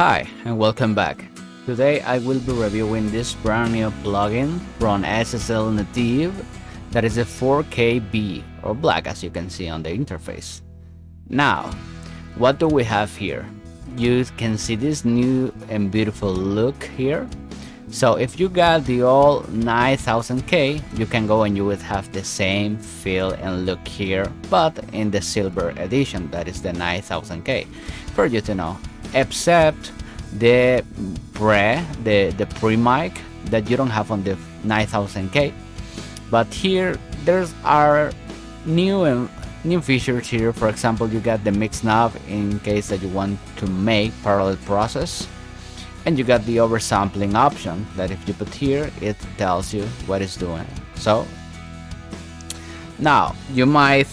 Hi and welcome back. Today I will be reviewing this brand new plugin from SSL Native that is a 4KB or black as you can see on the interface. Now, what do we have here? You can see this new and beautiful look here. So if you got the old 9000K, you can go and you would have the same feel and look here, but in the silver edition, that is the 9000K, for you to know. Except the pre-mic that you don't have on the 9000K. But here there's our new features here. For example, you got the mix knob in case that you want to make parallel process. And you got the oversampling option that if you put here, it tells you what it's doing. So now you might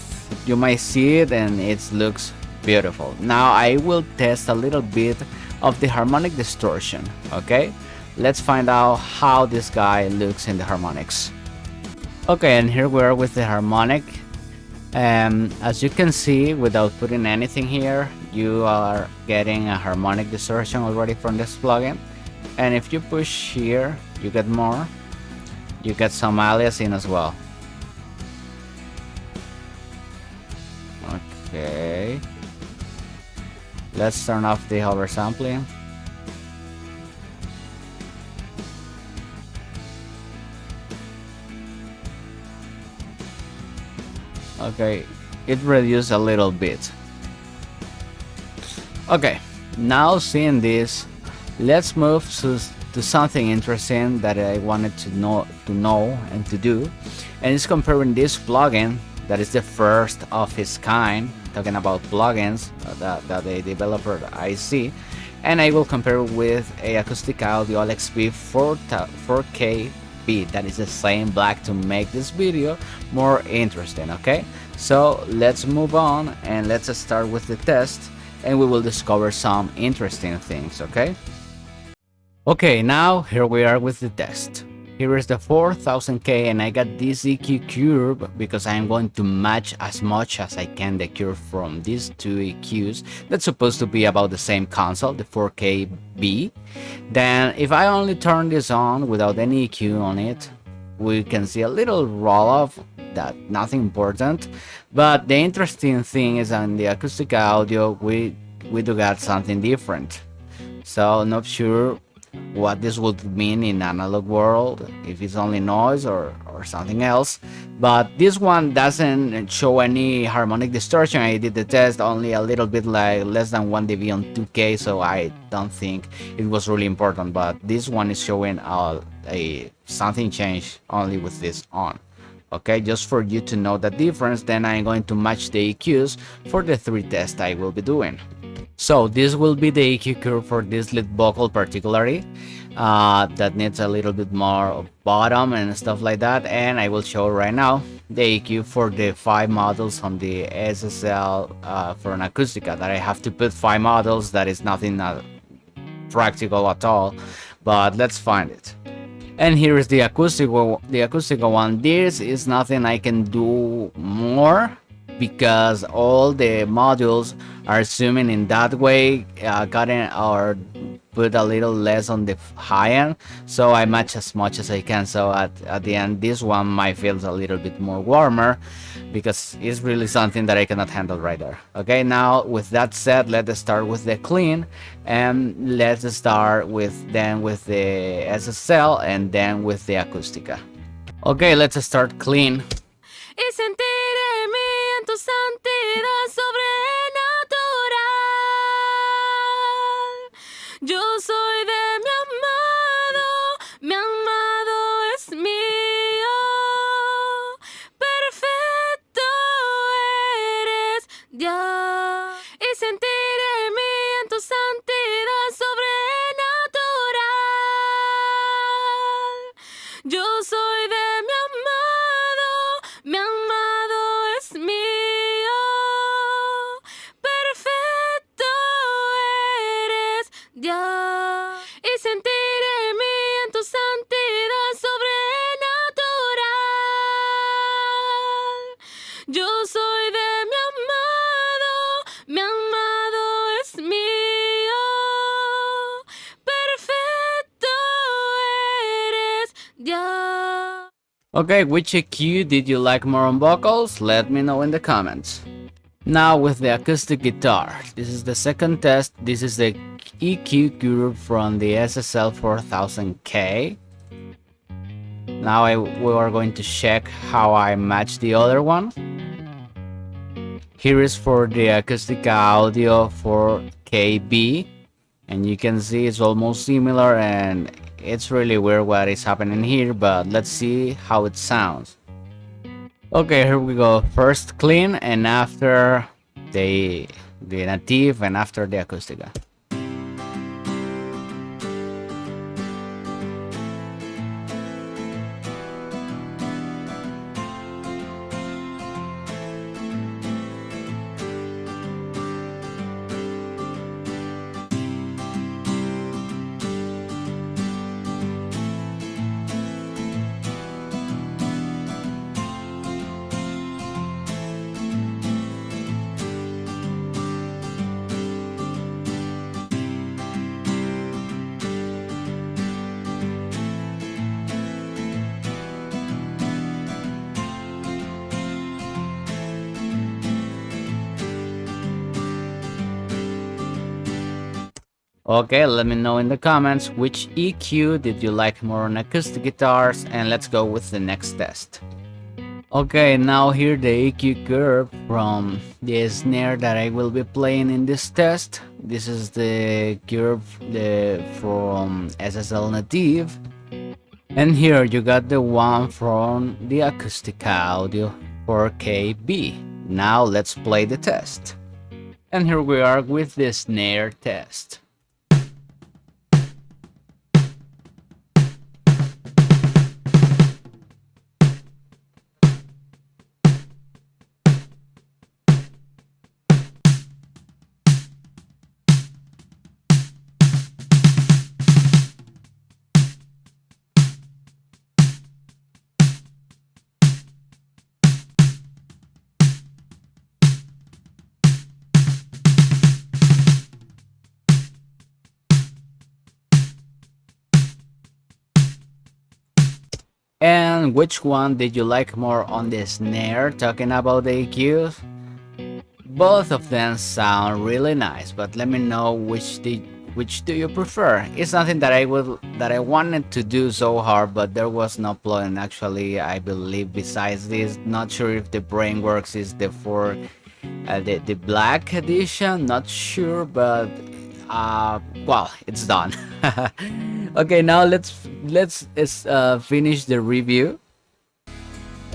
see it and it looks beautiful. Now I will test a little bit of the harmonic distortion. Okay, let's find out how this guy looks in the harmonics. Okay, and here we are with the harmonic. As you can see, without putting anything here, you are getting a harmonic distortion already from this plugin. And if you push here, you get more. You get some aliasing as well. Okay. Let's turn off the oversampling. Okay, it reduced a little bit. Okay, now seeing this, let's move to something interesting that I wanted to know and to do, and it's comparing this plugin that is the first of its kind, talking about plugins that the developer I see, and I will compare with a Acustica Audio LXP 4K that is the same black to make this video more interesting. Okay, so let's move on and let's start with the test and we will discover some interesting things. Okay, now here we are with the test. Here is the 4000K and I got this EQ curve because I am going to match as much as I can the curve from these two EQs that's supposed to be about the same console, the 4KB. Then if I only turn this on without any EQ on it, we can see a little roll off, that nothing important. But the interesting thing is on the Acustica Audio we do got something different. So not sure what this would mean in analog world, if it's only noise or something else, but this one doesn't show any harmonic distortion. I did the test only a little bit, like less than 1 dB on 2K, so I don't think it was really important, but this one is showing a something change only with this on. Okay, just for you to know the difference. Then I'm going to match the EQs for the 3 tests I will be doing. So this will be the EQ curve for this lead vocal particularly, that needs a little bit more of bottom and stuff like that, and I will show right now the EQ for the 5 models on the SSL for an Acustica, that I have to put 5 models. That is nothing practical at all, but let's find it. And here is the Acustica one. This is nothing I can do more because all the modules are zooming in that way, gotten or put a little less on the high end, so I match as much as I can. So at the end, this one might feel a little bit more warmer because it's really something that I cannot handle right there. Okay, now with that said, let's start with the clean, and let's start with the SSL and then with the Acustica. Okay, let's start clean. Y sentiré en tu santidad sobrenatural. Yo soy de mi amado es mío. Perfecto eres Dios. Y sentiré en tu santidad sobrenatural. Yo soy de mi amado es mío, perfecto eres Dios, y sentiré en tu santidad sobrenatural. Yo soy de mi amado es mío. Okay, which EQ did you like more on vocals? Let me know in the comments. Now with the acoustic guitar, this is the second test. This is the EQ curve from the SSL 4000K. Now we are going to check how I match the other one. Here is for the Acustica Audio 4KB, and you can see it's almost similar, and it's really weird what is happening here, but let's see how it sounds. Okay, here we go. First clean, and after the native, and after the Acustica. Okay, let me know in the comments which EQ did you like more on acoustic guitars, and let's go with the next test. Okay, now here the EQ curve from the snare that I will be playing in this test. This is the curve from SSL native. And here you got the one from the Acustica Audio 4KB. Now let's play the test. And here we are with the snare test. And which one did you like more on the snare? Talking about the EQs, both of them sound really nice, but let me know which do you prefer. It's something that I wanted to do so hard, but there was no plugin actually, I believe, besides this. Not sure if the Brainworks is the the black edition, not sure, but well, it's done. Okay, now let's finish the review.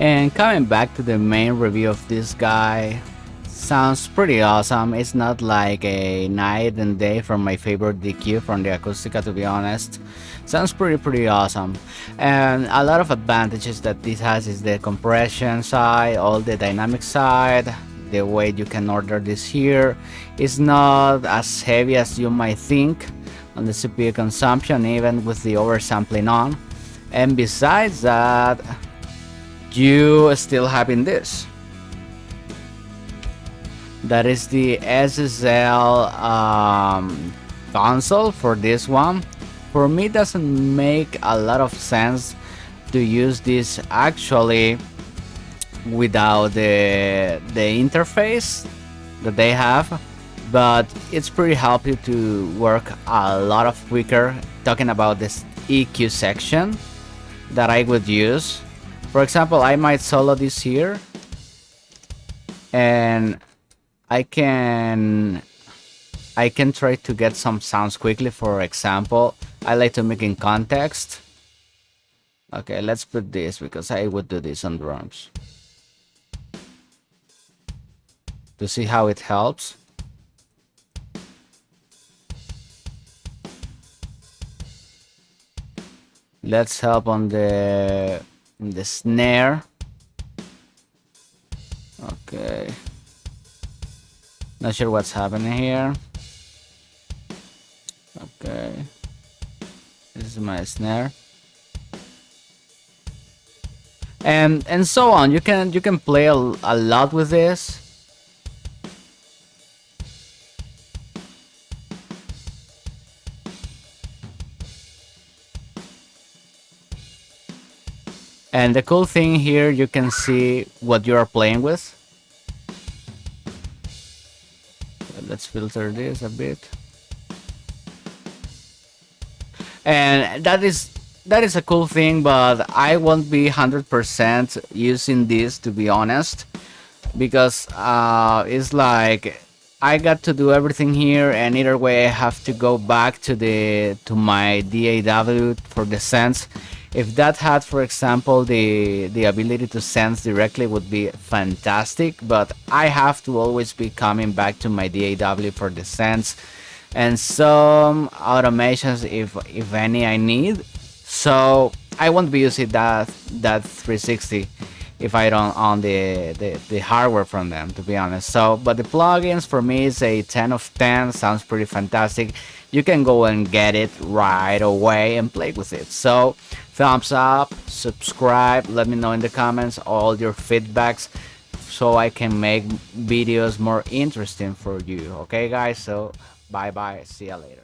And coming back to the main review of this guy, sounds pretty awesome. It's not like a night and day from my favorite DQ from the Acustica, to be honest. Sounds pretty awesome. And a lot of advantages that this has is the compression side, all the dynamic side, the way you can order this here. It's not as heavy as you might think on the CPU consumption, even with the oversampling on. And besides that, you still having this. That is the SSL console for this one. For me, it doesn't make a lot of sense to use this actually without the interface that they have, but it's pretty helpful to work a lot of quicker. Talking about this EQ section that I would use, for example, I might solo this here, and I can try to get some sounds quickly. For example, I like to make in context. Okay, let's put this because I would do this on drums to see how it helps. Let's help on the snare. Okay. Not sure what's happening here. Okay. This is my snare. And so on. You can play a lot with this. And the cool thing here, you can see what you are playing with. Let's filter this a bit. And that is a cool thing, but I won't be 100% using this, to be honest, because it's like I got to do everything here, and either way I have to go back to my DAW for the sense. If that had, for example, the ability to sense directly, would be fantastic, but I have to always be coming back to my DAW for the sense and some automations, if any, I need. So I won't be using that 360 if I don't own the hardware from them, to be honest. So, but the plugins for me is a 10 of 10. Sounds pretty fantastic. You can go and get it right away and play with it. So thumbs up, subscribe, let me know in the comments all your feedbacks so I can make videos more interesting for you. Okay guys, so bye bye, see ya later.